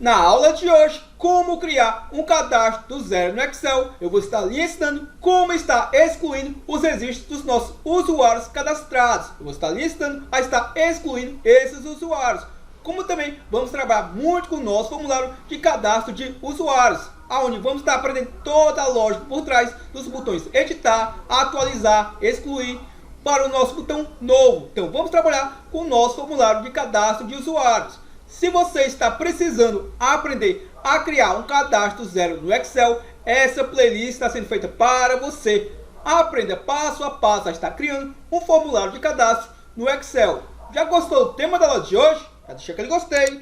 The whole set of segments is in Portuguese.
Na aula de hoje, como criar um cadastro do zero no Excel, eu vou estar lhe ensinando como estar excluindo os registros dos nossos usuários cadastrados. Eu vou estar lhe ensinando a estar excluindo esses usuários. Como também vamos trabalhar muito com o nosso formulário de cadastro de usuários, onde vamos estar aprendendo toda a lógica por trás dos botões editar, atualizar, excluir, para o nosso botão novo. Então vamos trabalhar com o nosso formulário de cadastro de usuários. Se você está precisando aprender a criar um cadastro zero no Excel, essa playlist está sendo feita para você. Aprenda passo a passo a estar criando um formulário de cadastro no Excel. Já gostou do tema da aula de hoje? Já deixa aquele gostei.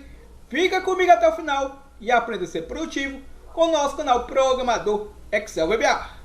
Fica comigo até o final e aprenda a ser produtivo com o nosso canal Programador Excel VBA.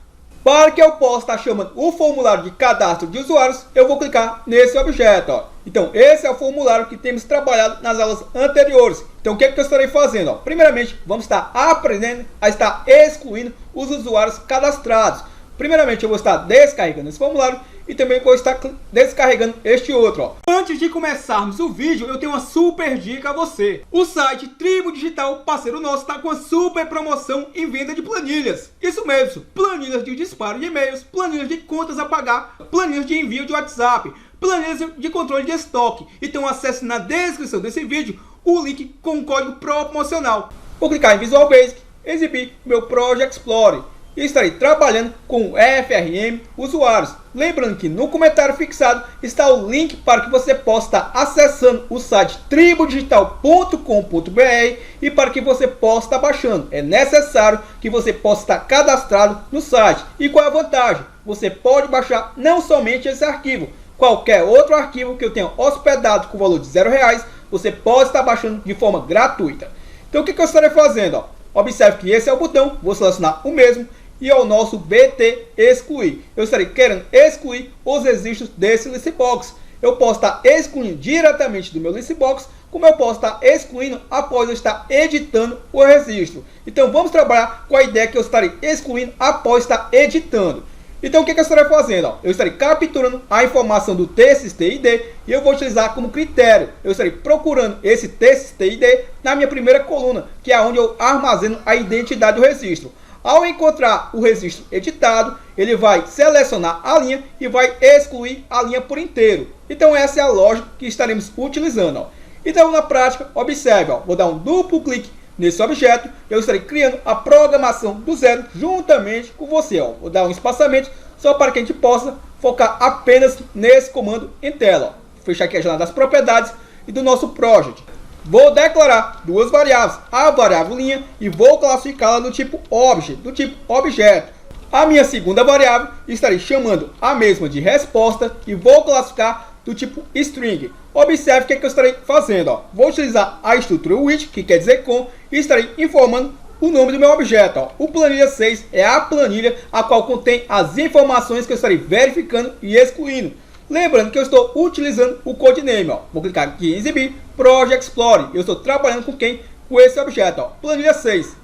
Para que eu possa estar chamando o formulário de cadastro de usuários, eu vou clicar nesse objeto. Então, esse é o formulário que temos trabalhado nas aulas anteriores. Então, o que eu estarei fazendo? Primeiramente, vamos estar aprendendo a estar excluindo os usuários cadastrados. Primeiramente, eu vou estar descarregando esse formulário e também vou estar descarregando este outro. Antes de começarmos o vídeo, eu tenho uma super dica a você. O site Tribo Digital, parceiro nosso, está com uma super promoção em venda de planilhas. Isso mesmo, planilhas de disparo de e-mails, planilhas de contas a pagar, planilhas de envio de WhatsApp, planilhas de controle de estoque. Então acesse na descrição desse vídeo o link com o código promocional. Vou clicar em Visual Basic, exibir meu Project Explorer e estarei trabalhando com FRM usuários. Lembrando que no comentário fixado está o link para que você possa estar acessando o site tribodigital.com.br e para que você possa estar baixando. É necessário que você possa estar cadastrado no site. E qual é a vantagem? Você pode baixar não somente esse arquivo, qualquer outro arquivo que eu tenha hospedado com valor de R$0, você pode estar baixando de forma gratuita. Então o que eu estarei fazendo? Observe que esse é o botão, vou selecionar o mesmo e é o nosso BT excluir. Eu estarei querendo excluir os registros desse listbox. Eu posso estar excluindo diretamente do meu listbox, como eu posso estar excluindo após eu estar editando o registro. Então vamos trabalhar com a ideia que eu estarei excluindo após estar editando. Então o que eu estarei fazendo? Eu estarei capturando a informação do TXT-ID e eu vou utilizar como critério. Eu estarei procurando esse TXT-ID na minha primeira coluna, que é onde eu armazeno a identidade do registro. Ao encontrar o registro editado, ele vai selecionar a linha e vai excluir a linha por inteiro. Então essa é a lógica que estaremos utilizando. Então na prática, observe, vou dar um duplo clique nesse objeto, eu estarei criando a programação do zero juntamente com você. Vou dar um espaçamento só para que a gente possa focar apenas nesse comando em tela. Vou fechar aqui a janela das propriedades e do nosso project. Vou declarar duas variáveis, a variável linha e vou classificá-la do tipo object, do tipo objeto. A minha segunda variável estarei chamando a mesma de resposta e vou classificar do tipo string. Observe o que eu estarei fazendo. Vou utilizar a estrutura with, que quer dizer com, e estarei informando o nome do meu objeto. O planilha 6 é a planilha a qual contém as informações que eu estarei verificando e excluindo. Lembrando que eu estou utilizando o codename. Vou clicar aqui em exibir Project Explorer. Eu estou trabalhando com quem? Com esse objeto. Planilha 6.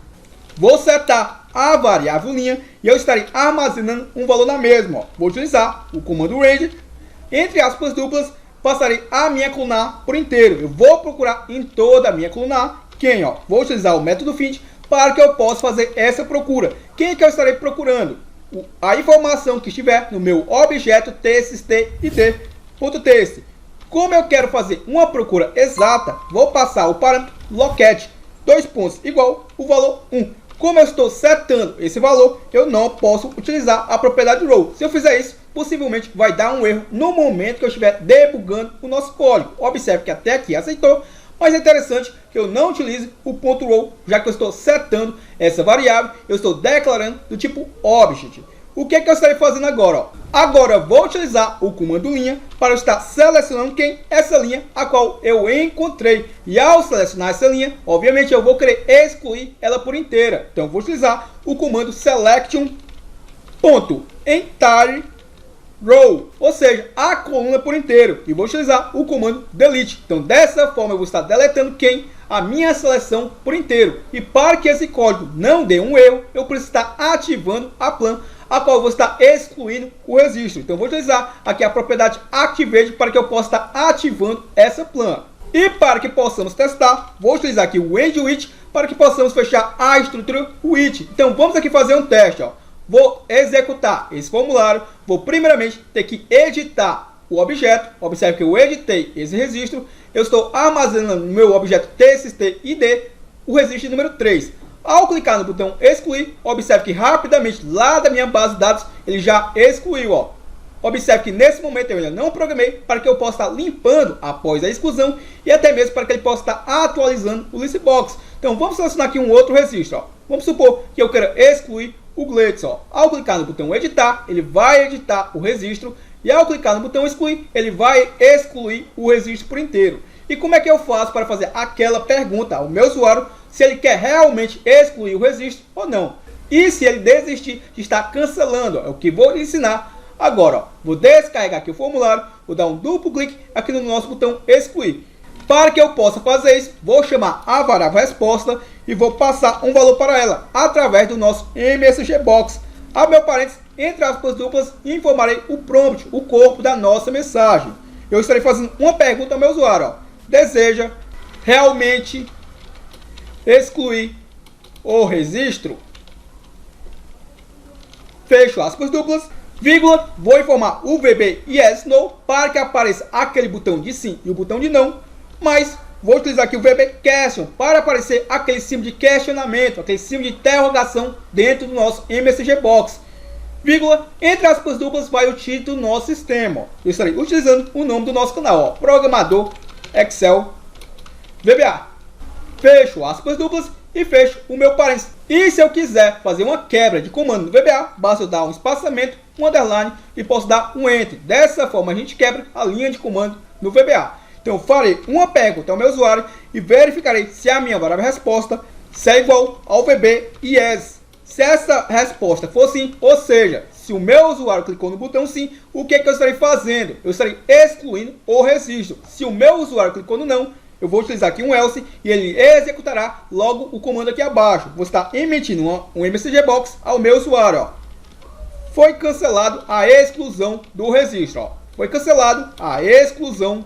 Vou setar a variável linha e eu estarei armazenando um valor na mesma. Vou utilizar o comando range, entre aspas duplas, passarei a minha coluna A por inteiro. Eu vou procurar em toda a minha coluna A quem? Vou utilizar o método find para que eu possa fazer essa procura. Quem que eu estarei procurando? A informação que estiver no meu objeto txt_id.txt. Como eu quero fazer uma procura exata, vou passar o parâmetro locate, igual o valor 1. Como eu estou setando esse valor, eu não posso utilizar a propriedade row. Se eu fizer isso, possivelmente vai dar um erro no momento que eu estiver debugando o nosso código. Observe que até aqui aceitou, mas é interessante que eu não utilize o ponto .row, já que eu estou setando essa variável, eu estou declarando do tipo object. O que eu estarei fazendo agora? Agora eu vou utilizar o comando linha para estar selecionando quem? Essa linha a qual eu encontrei. E ao selecionar essa linha, obviamente eu vou querer excluir ela por inteira. Então eu vou utilizar o comando selection.entire row, ou seja, a coluna por inteiro, e vou utilizar o comando delete. Então dessa forma eu vou estar deletando quem? A minha seleção por inteiro. E para que esse código não dê um erro, eu preciso estar ativando a plan, a qual eu vou estar excluindo o registro. Então eu vou utilizar aqui a propriedade activate para que eu possa estar ativando essa plan. E para que possamos testar, vou utilizar aqui o EndWith para que possamos fechar a estrutura with. Então vamos aqui fazer um teste. Vou executar esse formulário, vou primeiramente ter que editar o objeto. Observe que eu editei esse registro, eu estou armazenando no meu objeto txt_id o registro número 3. Ao clicar no botão excluir, observe que rapidamente lá da minha base de dados ele já excluiu. Observe que nesse momento eu ainda não programei para que eu possa estar limpando após a exclusão e até mesmo para que ele possa estar atualizando o listbox. Então vamos selecionar aqui um outro registro. Vamos supor que eu queira excluir o Gladys. Ao clicar no botão editar, ele vai editar o registro e ao clicar no botão excluir, ele vai excluir o registro por inteiro. E como é que eu faço para fazer aquela pergunta ao meu usuário se ele quer realmente excluir o registro ou não? E se ele desistir de estar cancelando, é o que vou lhe ensinar agora. Vou descarregar aqui o formulário, vou dar um duplo clique aqui no nosso botão excluir. Para que eu possa fazer isso, vou chamar a variável resposta e vou passar um valor para ela através do nosso msgbox. Ao meu parênteses, entre aspas duplas, informarei o prompt, o corpo da nossa mensagem. Eu estarei fazendo uma pergunta ao meu usuário. Deseja realmente excluir o registro? Fecho aspas duplas, vírgula, vou informar o VB yes, no, para que apareça aquele botão de sim e o botão de não, mas vou utilizar aqui o VB question para aparecer aquele símbolo de questionamento, aquele símbolo de interrogação dentro do nosso msgbox. Vírgula, entre aspas duplas vai o título do nosso sistema. Eu estarei utilizando o nome do nosso canal, Programador Excel VBA. Fecho aspas duplas e fecho o meu parênteses. E se eu quiser fazer uma quebra de comando no VBA, basta eu dar um espaçamento, um underline e posso dar um enter. Dessa forma a gente quebra a linha de comando no VBA. Então eu farei uma pergunta ao meu usuário e verificarei se a minha variável resposta é igual ao VB yes. Se essa resposta for sim, ou seja, se o meu usuário clicou no botão sim, o que eu estarei fazendo? Eu estarei excluindo o registro. Se o meu usuário clicou no não, eu vou utilizar aqui um else e ele executará logo o comando aqui abaixo. Vou estar emitindo um msgbox ao meu usuário. Foi cancelado a exclusão do registro. Foi cancelado a exclusão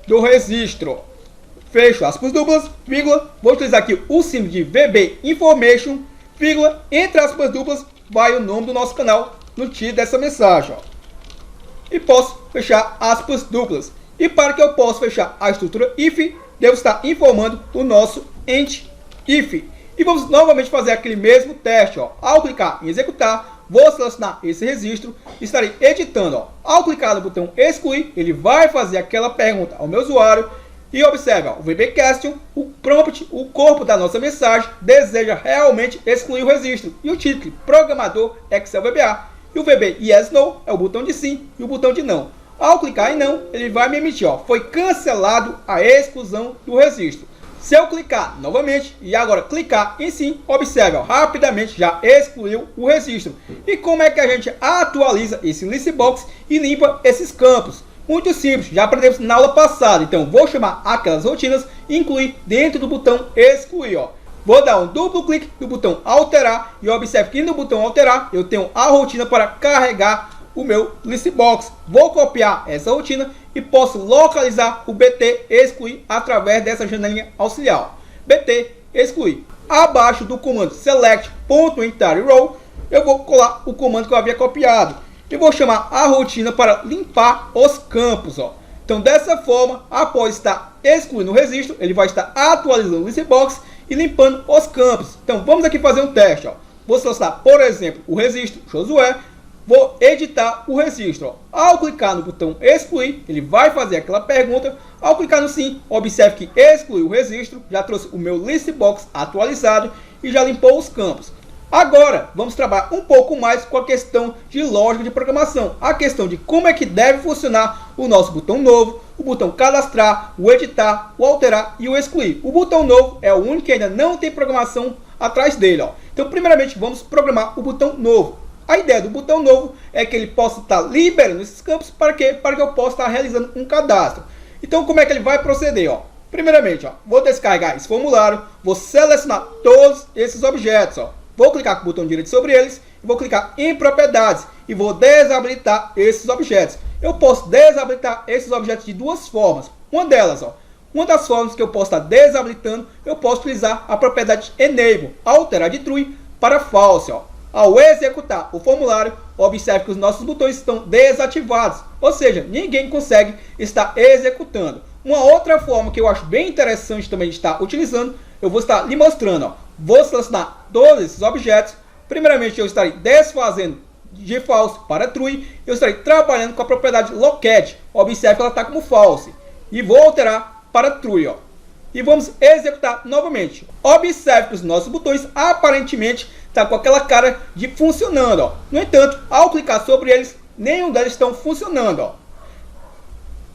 do registro. Fecho aspas duplas, vírgula, vou utilizar aqui o símbolo de VB Information, vírgula, entre aspas duplas, vai o nome do nosso canal no título dessa mensagem. E posso fechar aspas duplas. E para que eu possa fechar a estrutura if, devo estar informando o nosso end if. E vamos novamente fazer aquele mesmo teste. Ao clicar em executar, vou selecionar esse registro, estarei editando. Ao clicar no botão excluir, ele vai fazer aquela pergunta ao meu usuário. E observe, o VB question, o prompt, o corpo da nossa mensagem, deseja realmente excluir o registro. E o título, Programador Excel VBA. E o VB yes, no, é o botão de sim e o botão de não. Ao clicar em não, ele vai me emitir, foi cancelado a exclusão do registro. Se eu clicar novamente e agora clicar em sim, observe, rapidamente já excluiu o registro. E como é que a gente atualiza esse listbox e limpa esses campos? Muito simples, já aprendemos na aula passada. Então vou chamar aquelas rotinas e incluir dentro do botão excluir. Vou dar um duplo clique no botão alterar e observe que no botão alterar eu tenho a rotina para carregar o meu listbox. Vou copiar essa rotina e posso localizar o BT excluir através dessa janelinha auxiliar. BT excluir. Abaixo do comando select.entire row, eu vou colar o comando que eu havia copiado. E vou chamar a rotina para limpar os campos. Então dessa forma, após estar excluindo o registro, ele vai estar atualizando o listbox e limpando os campos. Então vamos aqui fazer um teste. Vou selecionar, por exemplo, o registro Josué. Vou editar o registro. Ao clicar no botão excluir, ele vai fazer aquela pergunta. Ao clicar no sim, observe que excluiu o registro, já trouxe o meu listbox atualizado e já limpou os campos. Agora, vamos trabalhar um pouco mais com a questão de lógica de programação. A questão de como é que deve funcionar o nosso botão novo, o botão cadastrar, o editar, o alterar e o excluir. O botão novo é o único que ainda não tem programação atrás dele. Então, primeiramente, vamos programar o botão novo. A ideia do botão novo é que ele possa estar liberando esses campos para quê? Para que eu possa estar realizando um cadastro. Então, como é que ele vai proceder? Primeiramente, vou descarregar esse formulário, vou selecionar todos esses objetos. Vou clicar com o botão direito sobre eles e vou clicar em propriedades e vou desabilitar esses objetos. Eu posso desabilitar esses objetos de duas formas. uma delas, ó. Uma das formas que eu posso estar desabilitando, eu posso utilizar a propriedade Enable, alterar de True para False, ó. Ao executar o formulário, observe que os nossos botões estão desativados, ou seja, ninguém consegue estar executando. Uma outra forma que eu acho bem interessante também de estar utilizando, eu vou estar lhe mostrando, ó. Vou selecionar todos esses objetos. Primeiramente, eu estarei desfazendo de False para True. Eu estarei trabalhando com a propriedade Located. Observe que ela está como False. E vou alterar para True, ó. E vamos executar novamente. Observe que os nossos botões aparentemente estão com aquela cara de funcionando, ó. No entanto, ao clicar sobre eles, nenhum deles estão funcionando, ó.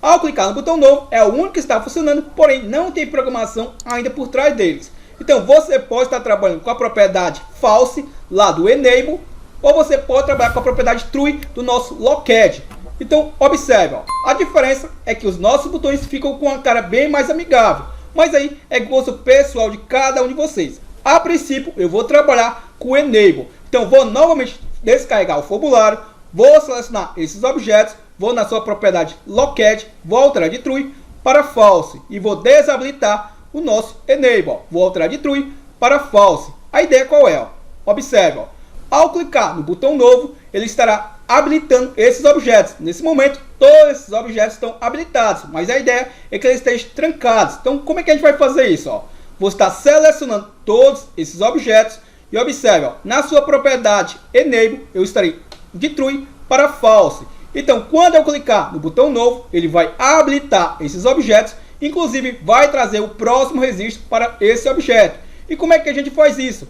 Ao clicar no botão novo, é o único que está funcionando, porém não tem programação ainda por trás deles. Então você pode estar trabalhando com a propriedade False lá do Enable, ou você pode trabalhar com a propriedade True do nosso Located. Então observe, ó, a diferença é que os nossos botões ficam com uma cara bem mais amigável, mas aí é gosto pessoal de cada um de vocês. A princípio eu vou trabalhar com o Enable, então vou novamente descarregar o formulário, vou selecionar esses objetos, vou na sua propriedade Located, vou alterar de True para False e vou desabilitar o nosso Enable. Vou alterar de True para False. A ideia qual é? Ó? Observe, ó. Ao clicar no botão novo, ele estará habilitando esses objetos. Nesse momento, todos esses objetos estão habilitados, mas a ideia é que eles estejam trancados. Então, como é que a gente vai fazer isso? Ó? Vou estar selecionando todos esses objetos e observe, ó, na sua propriedade Enable, eu estarei de True para False. Então, quando eu clicar no botão novo, ele vai habilitar esses objetos, inclusive vai trazer o próximo registro para esse objeto. E como é que a gente faz isso?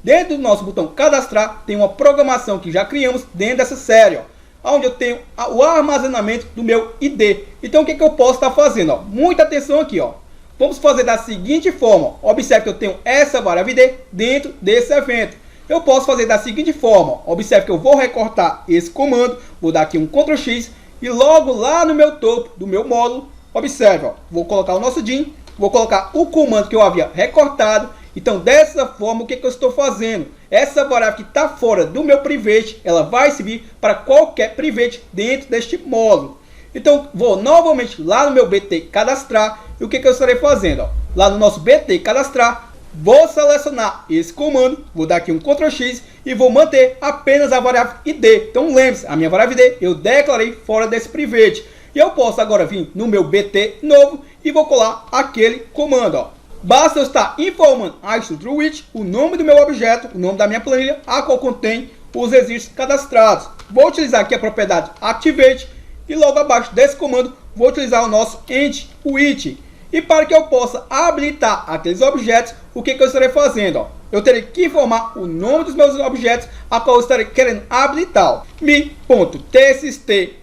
Dentro do nosso botão cadastrar, tem uma programação que já criamos dentro dessa série, ó, onde eu tenho o armazenamento do meu ID. Então, o que eu posso estar fazendo? Ó? Muita atenção aqui, ó. Vamos fazer da seguinte forma. Observe que eu tenho essa variável ID dentro desse evento. Eu posso fazer da seguinte forma. Observe que eu vou recortar esse comando, vou dar aqui um Ctrl X e logo lá no meu topo do meu módulo, observe, ó, vou colocar o nosso DIN, vou colocar o comando que eu havia recortado. Então, dessa forma, o que eu estou fazendo? Essa variável que está fora do meu private, ela vai servir para qualquer private dentro deste módulo. Então, vou novamente lá no meu BT cadastrar. E o que eu estarei fazendo? Ó, lá no nosso BT cadastrar, vou selecionar esse comando, vou dar aqui um Ctrl X e vou manter apenas a variável ID. Então, lembre-se, a minha variável ID eu declarei fora desse private. E eu posso agora vir no meu BT novo e vou colar aquele comando, ó. Basta eu estar informando a estrutura with, o nome do meu objeto, o nome da minha planilha, a qual contém os registros cadastrados. Vou utilizar aqui a propriedade Activate e logo abaixo desse comando vou utilizar o nosso end with. E para que eu possa habilitar aqueles objetos, o que eu estarei fazendo? Ó? Eu terei que informar o nome dos meus objetos, a qual eu estarei querendo habilitar. Mi.txt,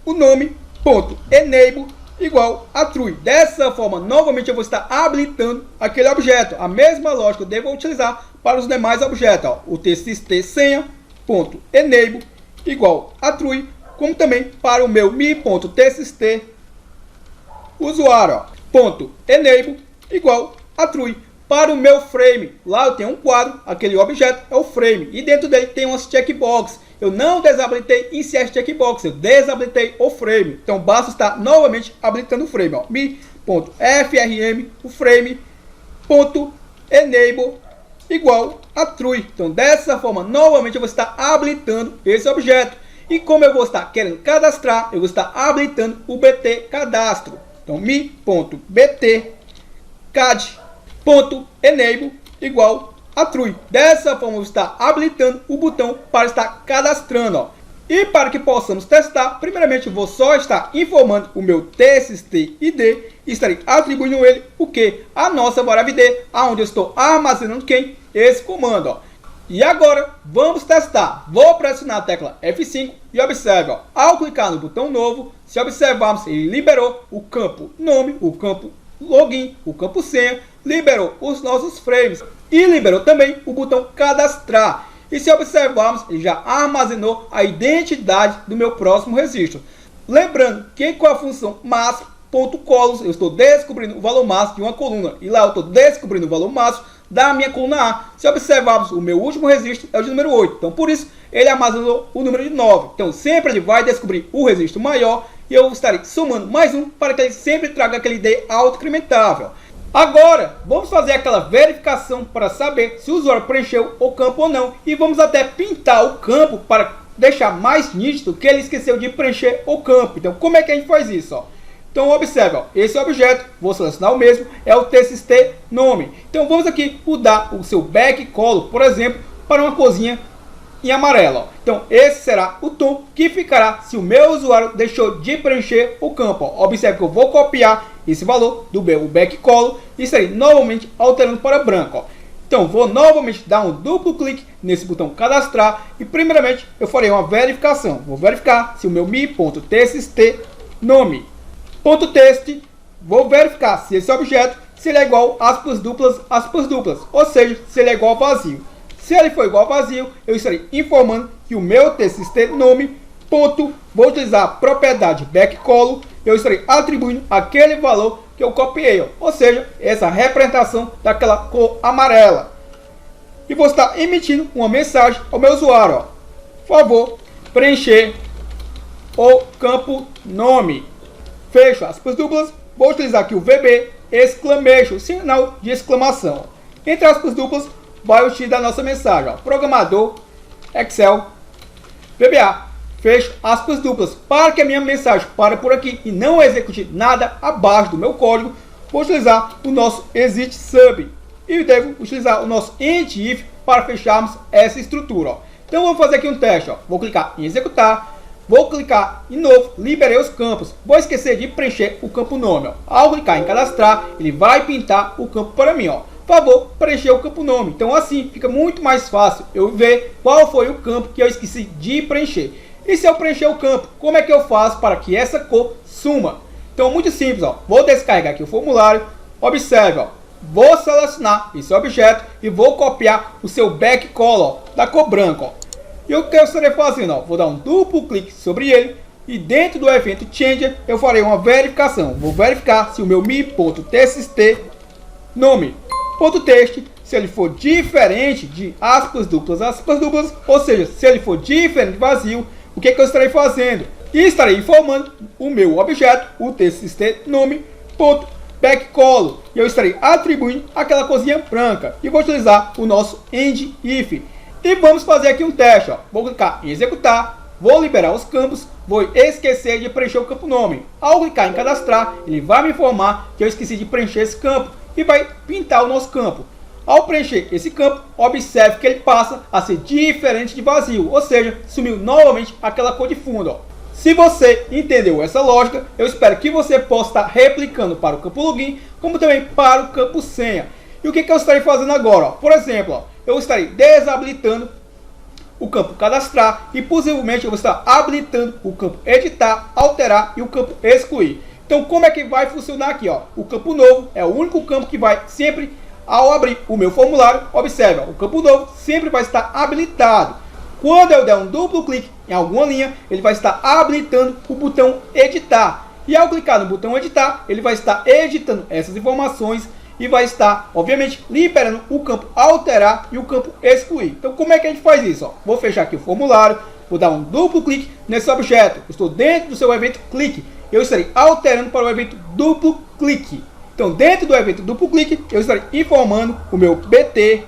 o nome, .enable, igual a True. Dessa forma, novamente eu vou estar habilitando aquele objeto. A mesma lógica eu devo utilizar para os demais objetos. Ó. O txt senha.enable igual a True, como também para o meu mi.txt usuário, .enable igual a True. Para o meu frame, lá eu tenho um quadro, aquele objeto é o frame, e dentro dele tem umas checkbox. Eu não desabilitei insert checkbox, eu desabilitei o frame. Então basta estar novamente habilitando o frame. Mi.frm, o frame, .enable igual a True. Então dessa forma, novamente eu vou estar habilitando esse objeto. E como eu vou estar querendo cadastrar, eu vou estar habilitando o BT cadastro. Então mi.bt cad.enable igual a True. Dessa forma, eu vou estar habilitando o botão para estar cadastrando. Ó. E para que possamos testar, primeiramente eu vou só estar informando o meu txt id e estarei atribuindo ele o que? A nossa variável id, aonde eu estou armazenando quem? Esse comando. Ó. E agora vamos testar. Vou pressionar a tecla F5 e observe, ó, ao clicar no botão novo, se observarmos, ele liberou o campo nome, o campo login, o campo senha, liberou os nossos frames e liberou também o botão cadastrar. E se observarmos, ele já armazenou a identidade do meu próximo registro. Lembrando que com a função mass.columns eu estou descobrindo o valor máximo de uma coluna e lá eu estou descobrindo o valor máximo da minha coluna A. Se observarmos, o meu último registro é o de número 8. Então, por isso, ele armazenou o número de 9. Então, sempre ele vai descobrir o registro maior e eu estarei somando mais um para que ele sempre traga aquele ID autoincrementável. Agora, vamos fazer aquela verificação para saber se o usuário preencheu o campo ou não. E vamos até pintar o campo para deixar mais nítido que ele esqueceu de preencher o campo. Então, como é que a gente faz isso? Ó? Então, observe, ó, esse objeto, vou selecionar o mesmo, é o TXT nome. Então, vamos aqui mudar o seu back color, por exemplo, para uma corzinha em amarelo. Ó. Então, esse será o tom que ficará se o meu usuário deixou de preencher o campo. Ó. Observe que eu vou copiar esse valor do meu back color e estarei novamente alterando para branco. Ó. Então, vou novamente dar um duplo clique nesse botão cadastrar e primeiramente eu farei uma verificação. Vou verificar se o meu mi.txt nome .txt, vou verificar se esse objeto se ele é igual aspas duplas, ou seja, se ele é igual a vazio. Se ele for igual a vazio, eu estarei informando que o meu txt nome vou utilizar a propriedade backcolor, eu estarei atribuindo aquele valor que eu copiei, ó, ou seja, essa representação daquela cor amarela. E vou estar emitindo uma mensagem ao meu usuário, ó, por favor, preencher o campo nome. Fecho aspas duplas, vou utilizar aqui o VB, exclamation, sinal de exclamação. Entre aspas duplas, vai utilizar a nossa mensagem, ó, programador, Excel, VBA, fecho aspas duplas. Para que a minha mensagem pare por aqui e não execute nada abaixo do meu código, vou utilizar o nosso exit sub. E devo utilizar o nosso end-if para fecharmos essa estrutura. Ó. Então vamos fazer aqui um teste. Ó. Vou clicar em executar. Vou clicar em novo, liberei os campos. Vou esquecer de preencher o campo nome. Ó. Ao clicar em cadastrar, ele vai pintar o campo para mim. Ó. Por favor, preencher o campo nome. Então assim fica muito mais fácil eu ver qual foi o campo que eu esqueci de preencher. E se eu preencher o campo, como é que eu faço para que essa cor suma? Então muito simples. Ó. Vou descarregar aqui o formulário. Observe, ó. Vou selecionar esse objeto e vou copiar o seu back color da cor branca. Ó. E o que eu estarei fazendo? Ó, vou dar um duplo clique sobre ele e dentro do evento Changer eu farei uma verificação. Vou verificar se o meu mi.txt nome.txt, se ele for diferente de aspas duplas, ou seja, se ele for diferente de vazio, o que eu estarei fazendo? E estarei informando o meu objeto, o txt nome.backcolor, e eu estarei atribuindo aquela coisinha branca e vou utilizar o nosso end-if. E vamos fazer aqui um teste. Ó. Vou clicar em executar, vou liberar os campos, vou esquecer de preencher o campo nome. Ao clicar em cadastrar, ele vai me informar que eu esqueci de preencher esse campo e vai pintar o nosso campo. Ao preencher esse campo, observe que ele passa a ser diferente de vazio, ou seja, sumiu novamente aquela cor de fundo. Ó. Se você entendeu essa lógica, eu espero que você possa estar replicando para o campo login, como também para o campo senha. E o que eu estarei fazendo agora? Ó? Por exemplo, ó, eu estarei desabilitando o campo cadastrar e possivelmente eu vou estar habilitando o campo editar, alterar e o campo excluir. Então como é que vai funcionar aqui? Ó? O campo novo é o único campo que vai sempre, ao abrir o meu formulário, observe, ó, o campo novo sempre vai estar habilitado. Quando eu der um duplo clique em alguma linha, ele vai estar habilitando o botão editar. E ao clicar no botão editar, ele vai estar editando essas informações e vai estar, obviamente, liberando o campo alterar e o campo excluir. Então, como é que a gente faz isso? Ó? Vou fechar aqui o formulário, vou dar um duplo clique nesse objeto. Eu estou dentro do seu evento clique. Eu estarei alterando para o evento duplo clique. Então, dentro do evento duplo clique, eu estarei informando o meu BT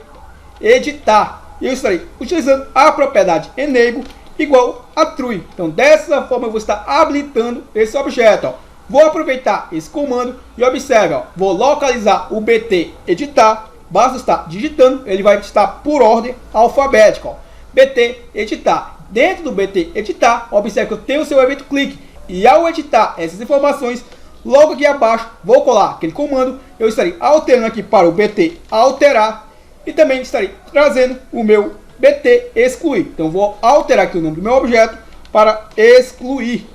editar. E eu estarei utilizando a propriedade enable igual a true. Então, dessa forma, eu vou estar habilitando esse objeto. Ó. Vou aproveitar esse comando e observe, ó, vou localizar o BT editar, basta estar digitando, ele vai estar por ordem alfabética. Ó. BT editar. Dentro do BT editar, observe que eu tenho o seu evento clique. E ao editar essas informações, logo aqui abaixo, vou colar aquele comando, eu estarei alterando aqui para o BT alterar e também estarei trazendo o meu BT excluir. Então vou alterar aqui o nome do meu objeto para excluir.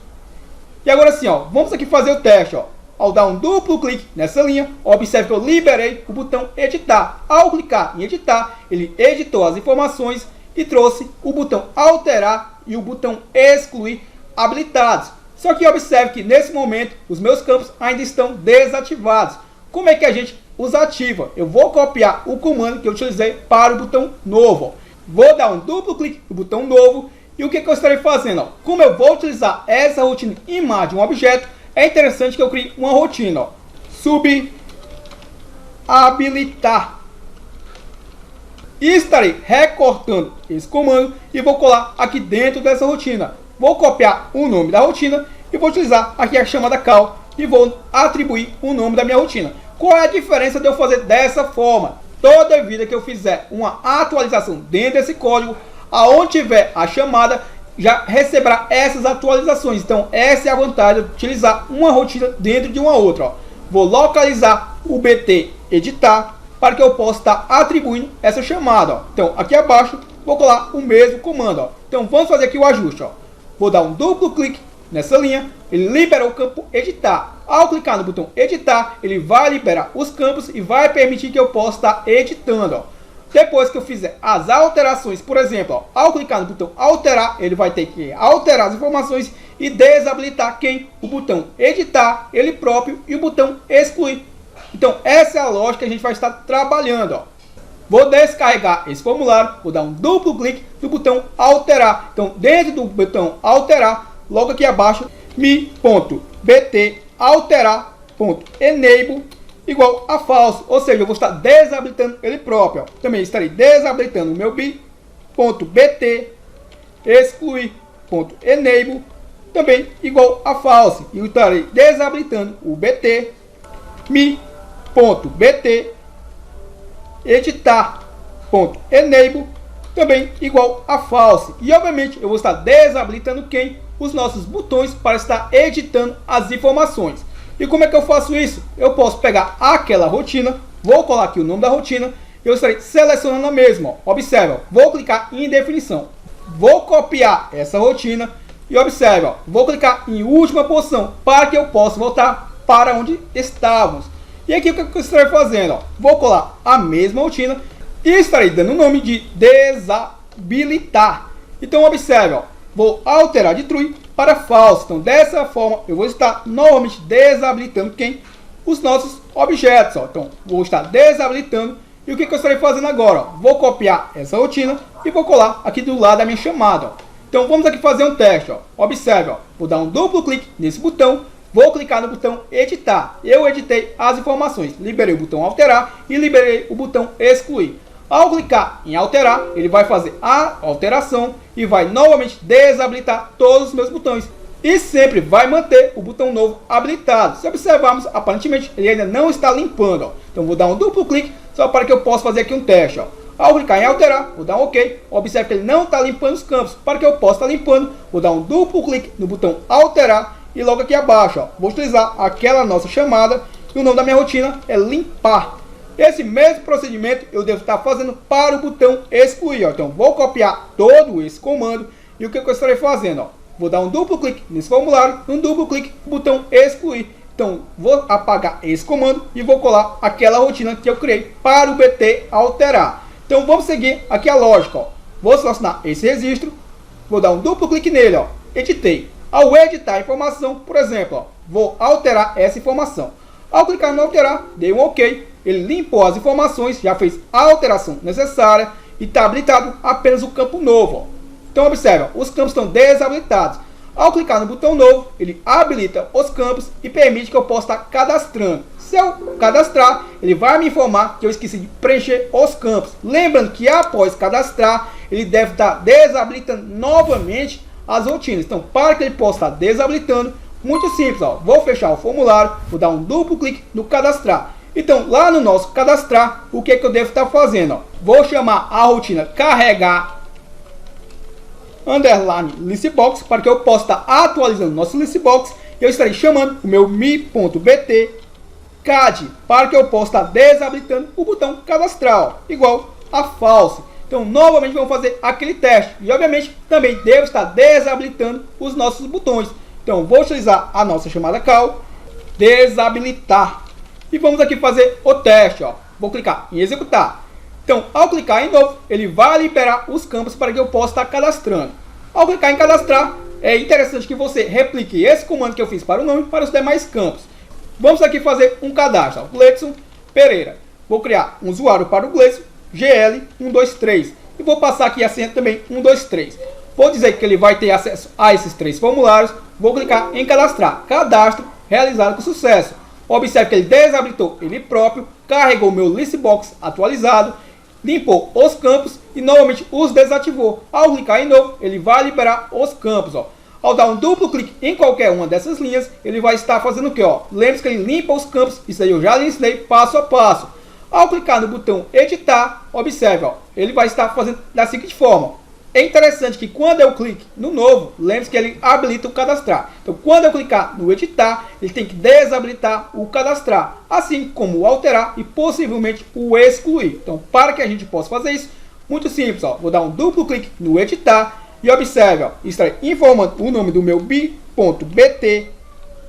E agora sim, ó, vamos aqui fazer o teste. Ó. Ao dar um duplo clique nessa linha, observe que eu liberei o botão editar. Ao clicar em editar, ele editou as informações e trouxe o botão alterar e o botão excluir habilitados. Só que observe que nesse momento os meus campos ainda estão desativados. Como é que a gente os ativa? Eu vou copiar o comando que eu utilizei para o botão novo. Ó. Vou dar um duplo clique no botão novo E o que eu estarei fazendo? Ó? Como eu vou utilizar essa rotina em mais de um objeto, é interessante que eu crie uma rotina. Ó. Subhabilitar. E estarei recortando esse comando e vou colar aqui dentro dessa rotina. Vou copiar o nome da rotina e vou utilizar aqui a chamada call e vou atribuir o nome da minha rotina. Qual é a diferença de eu fazer dessa forma? Toda vida que eu fizer uma atualização dentro desse código, aonde tiver a chamada, já receberá essas atualizações. Então essa é a vantagem de utilizar uma rotina dentro de uma outra. Ó. Vou localizar o BT editar para que eu possa estar atribuindo essa chamada. Ó. Então aqui abaixo vou colar o mesmo comando. Ó. Então vamos fazer aqui o ajuste. Ó. Vou dar um duplo clique nessa linha, ele libera o campo editar. Ao clicar no botão editar, ele vai liberar os campos e vai permitir que eu possa estar editando. Ó. Depois que eu fizer as alterações, por exemplo, ó, ao clicar no botão alterar, ele vai ter que alterar as informações e desabilitar quem? O botão editar, ele próprio, e o botão excluir. Então essa é a lógica que a gente vai estar trabalhando. Ó. Vou descarregar esse formulário, vou dar um duplo clique no botão alterar. Então dentro do botão alterar, logo aqui abaixo, mi.bt alterar.enable igual a false, ou seja, eu vou estar desabilitando ele próprio. Ó. Também estarei desabilitando o meu bi.bt excluir.enable também igual a false. E eu estarei desabilitando o bt mi.bt editar.enable também igual a false. E obviamente eu vou estar desabilitando quem? Os nossos botões para estar editando as informações. E como é que eu faço isso? Eu posso pegar aquela rotina, vou colar aqui o nome da rotina, eu estarei selecionando a mesma. Ó. Observe, ó, vou clicar em definição, vou copiar essa rotina e observe, ó, vou clicar em última posição para que eu possa voltar para onde estávamos. E aqui o que eu estarei fazendo? Ó, vou colar a mesma rotina e estarei dando o nome de desabilitar. Então observe, ó, vou alterar de true para false. Então dessa forma eu vou estar novamente desabilitando quem? Os nossos objetos. Ó. Então vou estar desabilitando. E o que eu estarei fazendo agora? Ó? Vou copiar essa rotina e vou colar aqui do lado da minha chamada. Ó. Então vamos aqui fazer um teste. Ó. Observe, ó. Vou dar um duplo clique nesse botão. Vou clicar no botão editar. Eu editei as informações. Liberei o botão alterar e liberei o botão excluir. Ao clicar em alterar, ele vai fazer a alteração e vai novamente desabilitar todos os meus botões. E sempre vai manter o botão novo habilitado. Se observarmos, aparentemente ele ainda não está limpando. Ó. Então vou dar um duplo clique só para que eu possa fazer aqui um teste. Ó. Ao clicar em alterar, vou dar um OK. Observe que ele não está limpando os campos. Para que eu possa estar limpando, vou dar um duplo clique no botão alterar e logo aqui abaixo, ó, vou utilizar aquela nossa chamada e o nome da minha rotina é limpar. Esse mesmo procedimento eu devo estar fazendo para o botão excluir. Ó. Então vou copiar todo esse comando e o que eu estarei fazendo? Ó, vou dar um duplo clique nesse formulário, um duplo clique no botão excluir. Então vou apagar esse comando e vou colar aquela rotina que eu criei para o BT alterar. Então vamos seguir aqui a lógica. Ó. Vou selecionar esse registro, vou dar um duplo clique nele, ó, editei. Ao editar a informação, por exemplo, ó, vou alterar essa informação. Ao clicar no alterar, dei um OK. Ele limpou as informações, já fez a alteração necessária e está habilitado apenas o campo novo. Ó. Então observe, ó, os campos estão desabilitados. Ao clicar no botão novo, ele habilita os campos e permite que eu possa estar cadastrando. Se eu cadastrar, ele vai me informar que eu esqueci de preencher os campos. Lembrando que após cadastrar, ele deve estar desabilitando novamente as rotinas. Então, para que ele possa estar desabilitando, muito simples, ó, vou fechar o formulário, vou dar um duplo clique no cadastrar. Então, lá no nosso cadastrar, o que é que eu devo estar fazendo? Ó? Vou chamar a rotina carregar underline listbox para que eu possa estar atualizando nosso listbox. Eu estarei chamando o meu mi.bt cad para que eu possa estar desabilitando o botão cadastrar, ó, igual a false. Então, novamente, vamos fazer aquele teste. E, obviamente, também devo estar desabilitando os nossos botões. Então, vou utilizar a nossa chamada call, desabilitar. E vamos aqui fazer o teste. Ó. Vou clicar em executar. Então, ao clicar em novo, ele vai liberar os campos para que eu possa estar cadastrando. Ao clicar em cadastrar, é interessante que você replique esse comando que eu fiz para o nome para os demais campos. Vamos aqui fazer um cadastro. Ó. Gleison Pereira. Vou criar um usuário para o Gleison. GL123 e vou passar aqui a senha também 123. vou dizer que ele vai ter acesso a esses 3 formulários, vou clicar em cadastrar, cadastro realizado com sucesso. Observe que ele desabilitou ele próprio, carregou meu listbox atualizado, limpou os campos e novamente os desativou. Ao clicar em novo, ele vai liberar os campos. Ao dar um duplo clique em qualquer uma dessas linhas, ele vai estar fazendo o que? Lembre-se que ele limpa os campos, isso aí eu já lhe ensinei passo a passo. Ao clicar no botão editar, observe, ele vai estar fazendo da seguinte forma. É interessante que quando eu clique no novo, lembre-se que ele habilita o cadastrar. Então, quando eu clicar no editar, ele tem que desabilitar o cadastrar, assim como o alterar e possivelmente o excluir. Então, para que a gente possa fazer isso, muito simples, vou dar um duplo clique no editar e observe, estarei informando o nome do meu bi.bt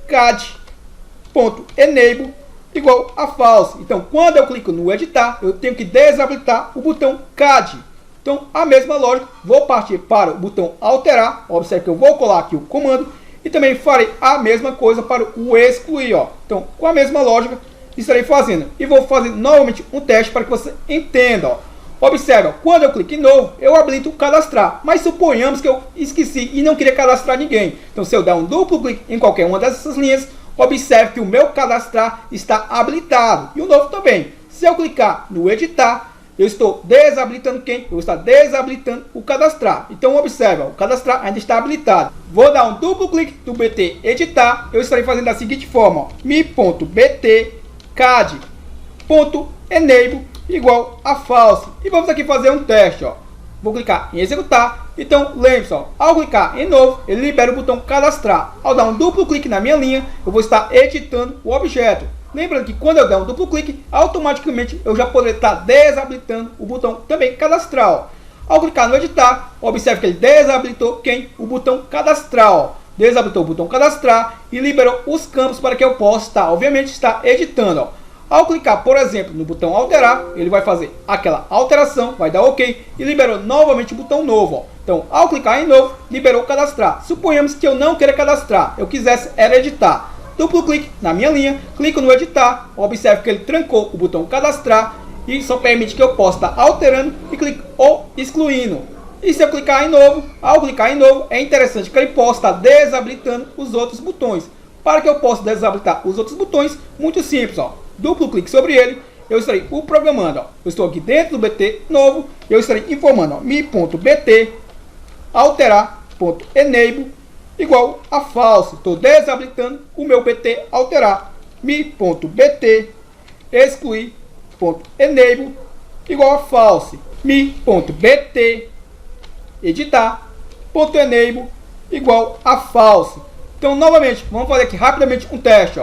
cad.enable igual a false. Então, quando eu clico no editar, eu tenho que desabilitar o botão cad. Então, a mesma lógica, vou partir para o botão alterar, observe que eu vou colar aqui o comando e também farei a mesma coisa para o excluir, Então, com a mesma lógica, estarei fazendo e vou fazer novamente um teste para que você entenda, Observe, quando eu clico em novo, eu habilito o cadastrar, mas suponhamos que eu esqueci e não queria cadastrar ninguém. Então, se eu der um duplo clique em qualquer uma dessas linhas, observe que o meu cadastrar está habilitado e o novo também. Se eu clicar no editar, eu estou desabilitando quem? Eu estou desabilitando o cadastrar. Então observe, o cadastrar ainda está habilitado. Vou dar um duplo clique no BT editar. Eu estarei fazendo da seguinte forma: mi.bt cad.enable igual a false. E vamos aqui fazer um teste. Vou clicar em executar. Então lembre-se, ao clicar em novo, ele libera o botão cadastrar. Ao dar um duplo clique na minha linha, eu vou estar editando o objeto. Lembrando que quando eu der um duplo clique, automaticamente eu já poderei estar desabilitando o botão também cadastrar. Ao clicar no editar, observe que ele desabilitou quem? O botão cadastrar. Desabilitou o botão cadastrar e liberou os campos para que eu possa estar, obviamente, estar editando. Ao clicar, por exemplo, no botão alterar, ele vai fazer aquela alteração, vai dar OK e liberou novamente o botão novo. Então, ao clicar em novo, liberou cadastrar. Suponhamos que eu não queira cadastrar, eu quisesse era editar. Duplo clique na minha linha, clico no editar, observe que ele trancou o botão cadastrar e só permite que eu possa estar alterando e clico ou excluindo. E se eu clicar em novo, ao clicar em novo, é interessante que ele possa estar desabilitando os outros botões. Para que eu possa desabilitar os outros botões, muito simples, duplo clique sobre ele, eu estarei o programando. Eu estou aqui dentro do BT novo, eu estarei informando mi.bt alterar.enable igual a false. Estou desabilitando o meu BT alterar. mi.bt excluir.enable igual a false. mi.bt editar.enable igual a false. Então, novamente, vamos fazer aqui rapidamente um teste.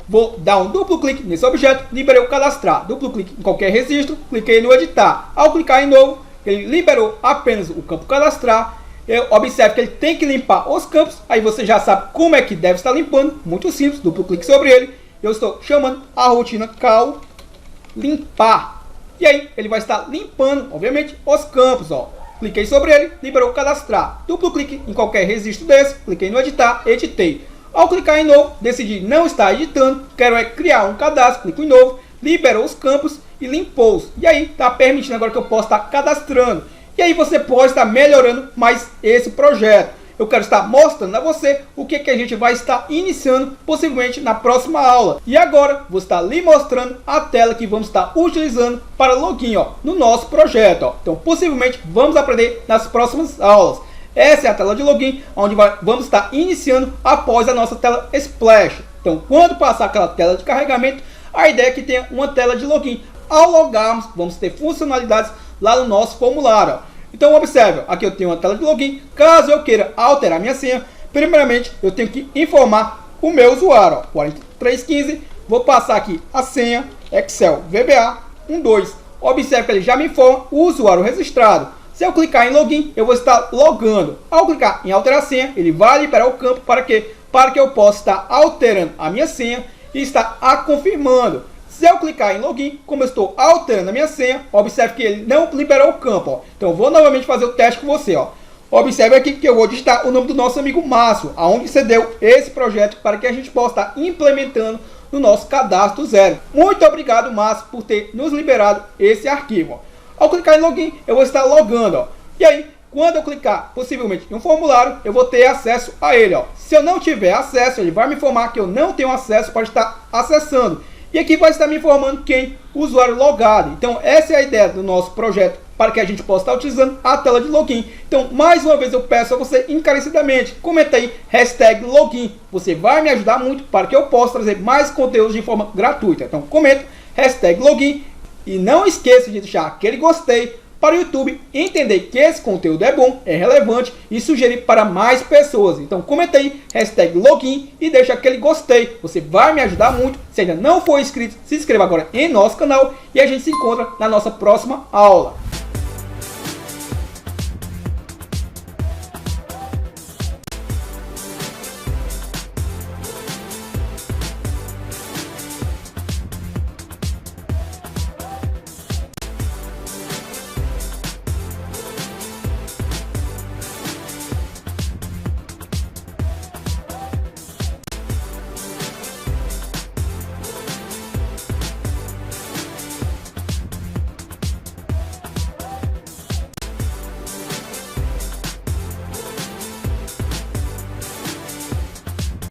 Vou dar um duplo clique nesse objeto, liberei o cadastrar. Duplo clique em qualquer registro, cliquei no editar. Ao clicar em novo, ele liberou apenas o campo cadastrar. Observe que ele tem que limpar os campos. Aí você já sabe como é que deve estar limpando. Muito simples, duplo clique sobre ele. Eu estou chamando a rotina cal limpar. E aí ele vai estar limpando, obviamente, os campos. Cliquei sobre ele, liberou cadastrar. Duplo clique em qualquer registro desse, cliquei no editar, editei. Ao clicar em novo, decidi não estar editando, quero criar um cadastro, clico em novo, liberou os campos e limpou-os. E aí está permitindo agora que eu possa estar cadastrando. E aí você pode estar melhorando mais esse projeto. Eu quero estar mostrando a você o que a gente vai estar iniciando possivelmente na próxima aula. E agora vou estar lhe mostrando a tela que vamos estar utilizando para login no nosso projeto. Então possivelmente vamos aprender nas próximas aulas. Essa é a tela de login, onde vamos estar iniciando após a nossa tela Splash. Então quando passar aquela tela de carregamento, a ideia é que tenha uma tela de login. Ao logarmos, vamos ter funcionalidades lá no nosso formulário. Então observe, aqui eu tenho uma tela de login. Caso eu queira alterar minha senha, primeiramente eu tenho que informar o meu usuário. 4315, vou passar aqui a senha Excel VBA 12. Observe que ele já me informa o usuário registrado. Se eu clicar em login, eu vou estar logando. Ao clicar em alterar senha, ele vai liberar o campo para quê? Para que eu possa estar alterando a minha senha e estar a confirmando. Se eu clicar em login, como eu estou alterando a minha senha, observe que ele não liberou o campo. Então vou novamente fazer o teste com você. Observe aqui que eu vou digitar o nome do nosso amigo Márcio, aonde você deu esse projeto para que a gente possa estar implementando no nosso cadastro zero. Muito obrigado, Márcio, por ter nos liberado esse arquivo. Ao clicar em login, eu vou estar logando. E aí, quando eu clicar possivelmente em um formulário, eu vou ter acesso a ele, ó. Se eu não tiver acesso, ele vai me informar que eu não tenho acesso para estar acessando. E aqui vai estar me informando quem? O usuário logado. Então essa é a ideia do nosso projeto, para que a gente possa estar utilizando a tela de login. Então, mais uma vez eu peço a você encarecidamente, comenta aí, #login. Você vai me ajudar muito para que eu possa trazer mais conteúdos de forma gratuita. Então, comenta, #login. E não esqueça de deixar aquele gostei para o YouTube entender que esse conteúdo é bom, é relevante e sugerir para mais pessoas. Então comenta aí, #login e deixa aquele gostei. Você vai me ajudar muito. Se ainda não for inscrito, se inscreva agora em nosso canal e a gente se encontra na nossa próxima aula.